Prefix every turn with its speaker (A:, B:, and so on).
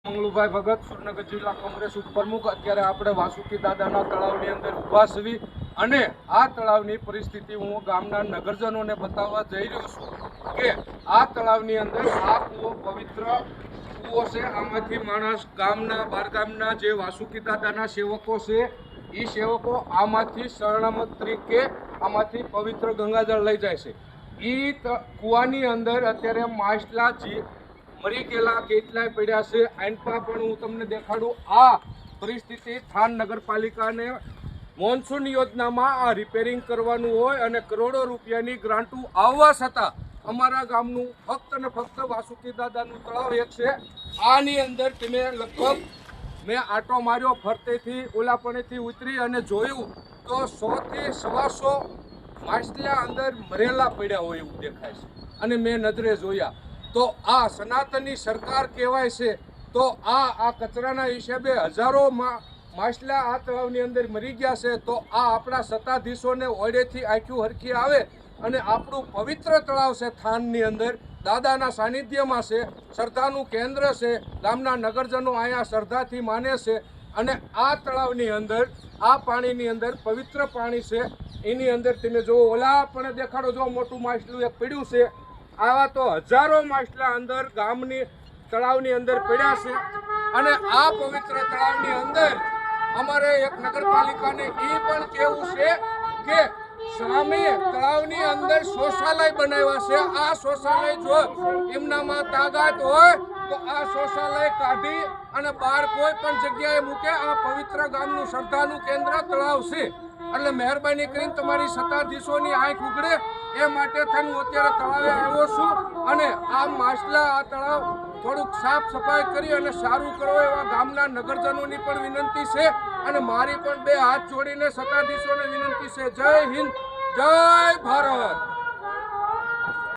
A: મંગલુભાઈ ભગત, સુરનગર જિલ્લા કોંગ્રેસ ઉપપ્રમુખ। અત્યારે આપણે વાસુકી દાદાના તળાવની અંદર ઊભા છીએ અને આ તળાવની પરિસ્થિતિ હું ગામના નગરજનોને બતાવવા જઈ રહ્યો છું કે આ તળાવની અંદર આ કૂવો પવિત્ર કૂવો છે। આમાંથી માણસ ગામના બહારગામના જે વાસુકી દાદાના સેવકો છે એ સેવકો આમાંથી શરણામત તરીકે આમાંથી પવિત્ર ગંગાજળ લઈ જાય છે। એ કૂવાની અંદર અત્યારે માછલા મરી ગયેલા કેટલાય પડ્યા છે। આઈનપા પણ હું તમને દેખાડું। આ પરિસ્થિતિ થાન નગરપાલિકાને મોન્સૂન યોજનામાં આ રિપેરિંગ કરવાનું હોય અને કરોડો રૂપિયાની ગ્રાન્ટો આવવા છતાં અમારા ગામનું ફક્ત ને ફક્ત વાસુકી દાદાનું તળાવ એક છે। આની અંદર તમે લગભગ મેં આટો માર્યો ફરતેથી ઓલાપણેથી ઉતરી અને જોયું તો 100 થી 125 માછલા અંદર મરેલા પડ્યા હોય એવું દેખાય છે અને મેં નજરે જોયા। તો આ સનાતનની સરકાર કહેવાય છે। તો આ કચરાના હિસાબે હજારો માછલા આ તળાવની અંદર મરી ગયા છે। તો આ આપણા સત્તાધીશોને ઓળેથી આંખ્યું હરખી આવે અને આપણું પવિત્ર તળાવ છે થાનની અંદર દાદાના સાનિધ્યમાં છે, શ્રદ્ધાનું કેન્દ્ર છે, ગામના નગરજનો અહીંયા શ્રદ્ધાથી માને છે અને આ તળાવની અંદર આ પાણીની અંદર પવિત્ર પાણી છે। એની અંદર તમે જુઓ, ઓલા પણ દેખાડો, જો મોટું માછલું એક પડ્યું છે। આવા તો હજારો માછલા અંદર ગામની તળાવની અંદર પડ્યા છે અને આ પવિત્ર તળાવની અંદર અમારે એક નગરપાલિકાને એ પણ કહેવું છે કે સામે તળાવની અંદર શૌચાલય બનાવ્યા છે। આ શૌચાલય જો એમનામાં તાકાત હોય તો આ શૌચાલય કાઢી અને બહાર કોઈ પણ જગ્યાએ મૂકે। આ પવિત્ર ગામનું શ્રદ્ધાનું કેન્દ્ર તળાવ છે, એટલે મહેરબાની કરીને તમારી સત્તાધીશોની આંખ ઉઘડે એ માટે થઈને હું અત્યારે તળાવે આવ્યો છું અને આ માછલા આ તળાવ થોડુંક સાફ સફાઈ કરી અને સારું કરો એવા ગામના નગરજનોની પણ વિનંતી છે અને મારી પણ બે હાથ જોડીને સત્તાધીશોને વિનંતી છે। જય હિન્દ, જય ભારત।